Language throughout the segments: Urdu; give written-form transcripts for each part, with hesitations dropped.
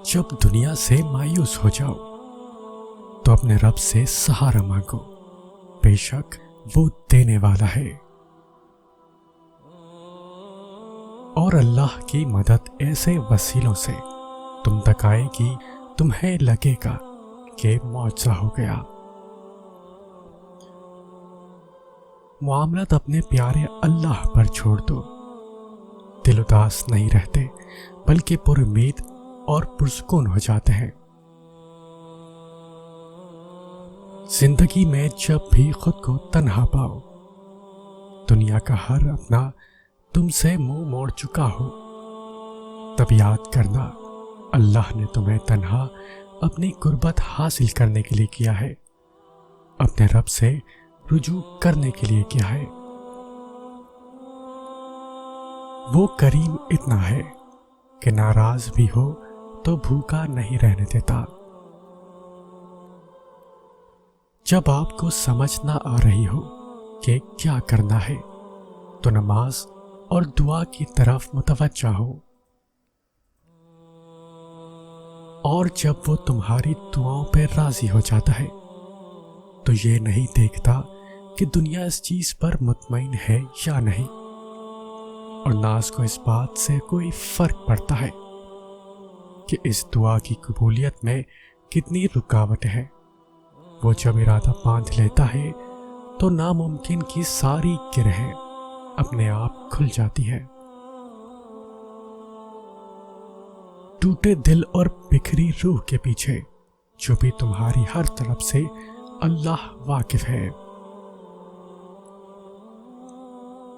جب دنیا سے مایوس ہو جاؤ تو اپنے رب سے سہارا مانگو، بے شک وہ دینے والا ہے۔ اور اللہ کی مدد ایسے وسیلوں سے تم تک آئے گی، تمہیں لگے گا کہ معجزہ ہو گیا۔ معاملات اپنے پیارے اللہ پر چھوڑ دو، دل اداس نہیں رہتے بلکہ پر امید اور پرسکون ہو جاتے ہیں۔ زندگی میں جب بھی خود کو تنہا پاؤ، دنیا کا ہر اپنا تم سے منہ موڑ چکا ہو، تب یاد کرنا اللہ نے تمہیں تنہا اپنی قربت حاصل کرنے کے لیے کیا ہے، اپنے رب سے رجوع کرنے کے لیے کیا ہے۔ وہ کریم اتنا ہے کہ ناراض بھی ہو تو بھوکا نہیں رہنے دیتا۔ جب آپ کو سمجھ نہ آ رہی ہو کہ کیا کرنا ہے تو نماز اور دعا کی طرف متوجہ ہو، اور جب وہ تمہاری دعاؤں پہ راضی ہو جاتا ہے تو یہ نہیں دیکھتا کہ دنیا اس چیز پر مطمئن ہے یا نہیں، اور نہ اس کو اس بات سے کوئی فرق پڑتا ہے کہ اس دعا کی قبولیت میں کتنی رکاوٹیں ہیں۔ وہ جب ارادہ باندھ لیتا ہے تو ناممکن کی ساری گرہیں اپنے آپ کھل جاتی ہیں۔ ٹوٹے دل اور بکھری روح کے پیچھے جو بھی تمہاری ہر طرف سے اللہ واقف ہے۔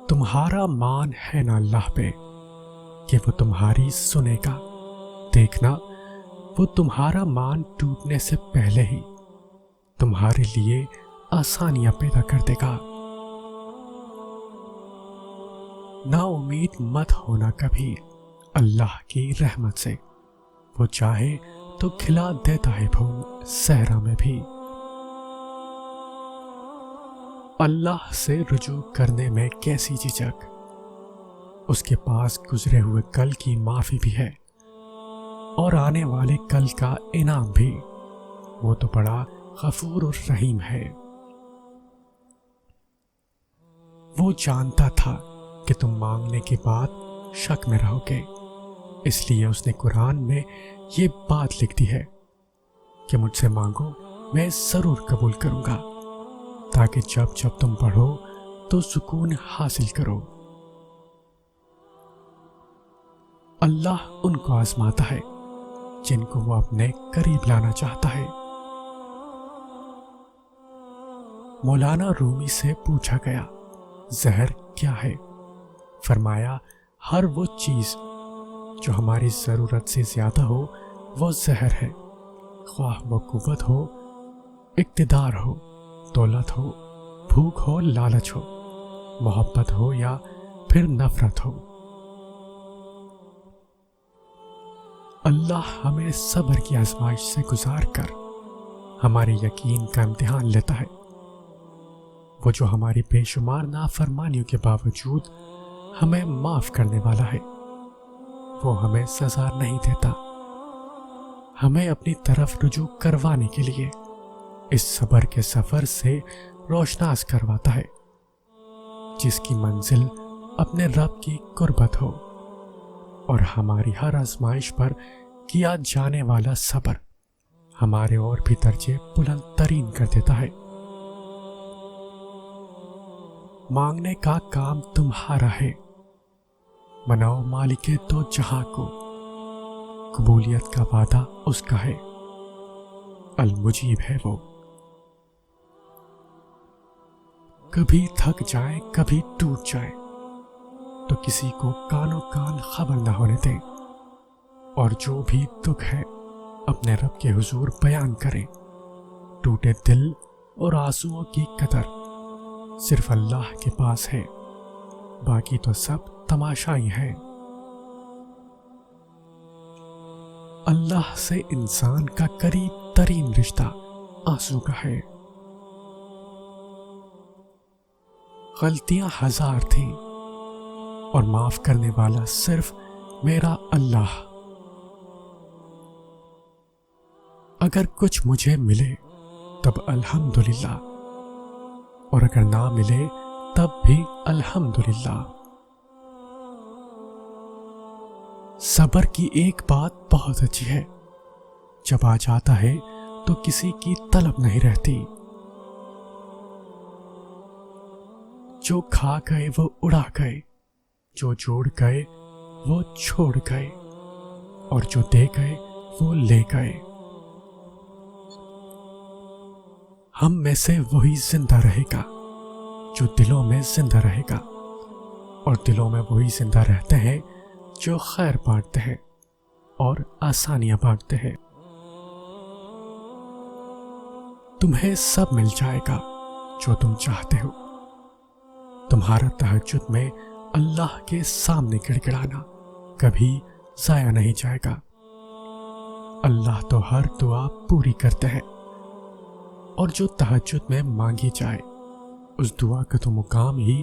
تمہارا مان ہے نا اللہ پہ کہ وہ تمہاری سنے گا، دیکھنا وہ تمہارا مان ٹوٹنے سے پہلے ہی تمہارے لیے آسانیاں پیدا کر دے گا۔ نا امید مت ہونا کبھی اللہ کی رحمت سے، وہ چاہے تو کھلا دیتا ہے پھول صحرا میں بھی۔ اللہ سے رجوع کرنے میں کیسی جھجک، اس کے پاس گزرے ہوئے کل کی معافی بھی ہے اور آنے والے کل کا انعام بھی، وہ تو بڑا غفور اور رحیم ہے۔ وہ جانتا تھا کہ تم مانگنے کے بعد شک میں رہو گے، اس لیے اس نے قرآن میں یہ بات لکھ دی ہے کہ مجھ سے مانگو میں ضرور قبول کروں گا، تاکہ جب جب تم پڑھو تو سکون حاصل کرو۔ اللہ ان کو آزماتا ہے جن کو وہ اپنے قریب لانا چاہتا ہے۔ مولانا رومی سے پوچھا گیا زہر کیا ہے؟ فرمایا ہر وہ چیز جو ہماری ضرورت سے زیادہ ہو وہ زہر ہے، خواہ وہ قوت ہو، اقتدار ہو، دولت ہو، بھوک ہو، لالچ ہو، محبت ہو یا پھر نفرت ہو۔ اللہ ہمیں صبر کی آزمائش سے گزار کر ہمارے یقین کا امتحان لیتا ہے۔ وہ جو ہماری بے شمار نافرمانیوں کے باوجود ہمیں معاف کرنے والا ہے، وہ ہمیں سزا نہیں دیتا، ہمیں اپنی طرف رجوع کروانے کے لیے اس صبر کے سفر سے روشناس کرواتا ہے، جس کی منزل اپنے رب کی قربت ہو، اور ہماری ہر آزمائش پر کیا جانے والا صبر ہمارے اور بھی درجے بلند ترین کر دیتا ہے۔ مانگنے کا کام تمہارا ہے، مناؤ مالک دو جہاں کو، قبولیت کا وعدہ اس کا ہے، المجیب ہے وہ۔ کبھی تھک جائیں کبھی ٹوٹ جائیں تو کسی کو کانوں کان خبر نہ ہونے دیں، اور جو بھی دکھ ہے اپنے رب کے حضور بیان کریں۔ ٹوٹے دل اور آنسوؤں کی قدر صرف اللہ کے پاس ہے، باقی تو سب تماشائی ہیں۔ اللہ سے انسان کا قریب ترین رشتہ آنسو کا ہے۔ غلطیاں ہزار تھیں اور معاف کرنے والا صرف میرا اللہ۔ اگر کچھ مجھے ملے تب الحمدللہ، اور اگر نہ ملے تب بھی الحمدللہ۔ صبر کی ایک بات بہت اچھی ہے، جب آ جاتا ہے تو کسی کی طلب نہیں رہتی۔ جو کھا گئے وہ اڑا گئے، جو جوڑ گئے وہ چھوڑ گئے، اور جو دے گئے وہ لے گئے۔ ہم میں سے وہی زندہ رہے گا جو دلوں میں زندہ رہے گا، اور دلوں میں وہی زندہ رہتے ہیں جو خیر بانٹتے ہیں اور آسانیاں بانٹتے ہیں۔ تمہیں سب مل جائے گا جو تم چاہتے ہو۔ تمہارا تہجد میں اللہ کے سامنے گڑ گڑانا کبھی ضائع نہیں جائے گا۔ اللہ تو ہر دعا پوری کرتے ہیں، اور جو تہجد میں مانگی جائے اس دعا کا تو مقام ہی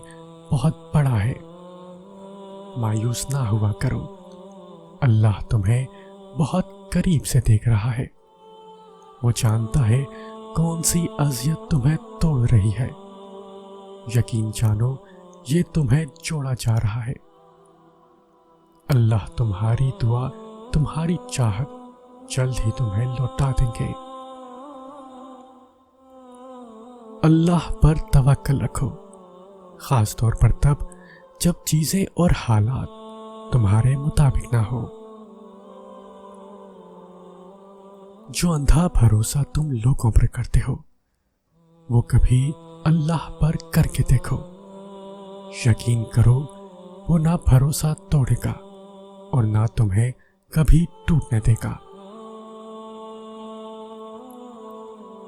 بہت بڑا ہے۔ مایوس نہ ہوا کرو، اللہ تمہیں بہت قریب سے دیکھ رہا ہے۔ وہ جانتا ہے کون سی اذیت تمہیں توڑ رہی ہے۔ یقین جانو یہ تمہیں جوڑا جا رہا ہے۔ اللہ تمہاری دعا، تمہاری چاہت جلد ہی تمہیں لوٹا دیں گے۔ اللہ پر توکل رکھو، خاص طور پر تب جب چیزیں اور حالات تمہارے مطابق نہ ہو۔ جو اندھا بھروسہ تم لوگوں پر کرتے ہو وہ کبھی اللہ پر کر کے دیکھو۔ یقین کرو وہ نہ بھروسہ توڑے گا اور نہ تمہیں کبھی ٹوٹنے دے گا۔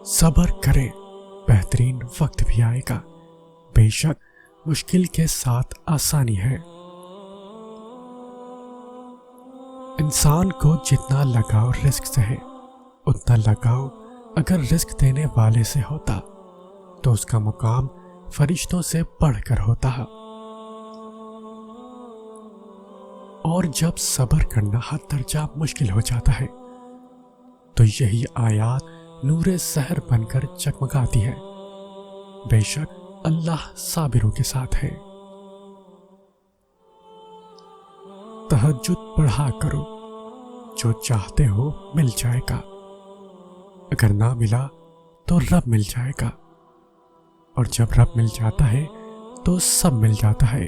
صبر کرے، بہترین وقت بھی آئے گا، بے شک مشکل کے ساتھ آسانی ہے۔ انسان کو جتنا لگاؤ رزق سے ہے اتنا لگاؤ اگر رزق دینے والے سے ہوتا تو اس کا مقام فرشتوں سے بڑھ کر ہوتا۔ اور جب صبر کرنا حد درجہ مشکل ہو جاتا ہے تو یہی آیات نور سحر بن کر چکمگاتی ہے۔ بے شک اللہ صابروں کے ساتھ ہے۔ تہجد پڑھا کرو، جو چاہتے ہو مل جائے گا، اگر نہ ملا تو رب مل جائے گا، اور جب رب مل جاتا ہے تو سب مل جاتا ہے۔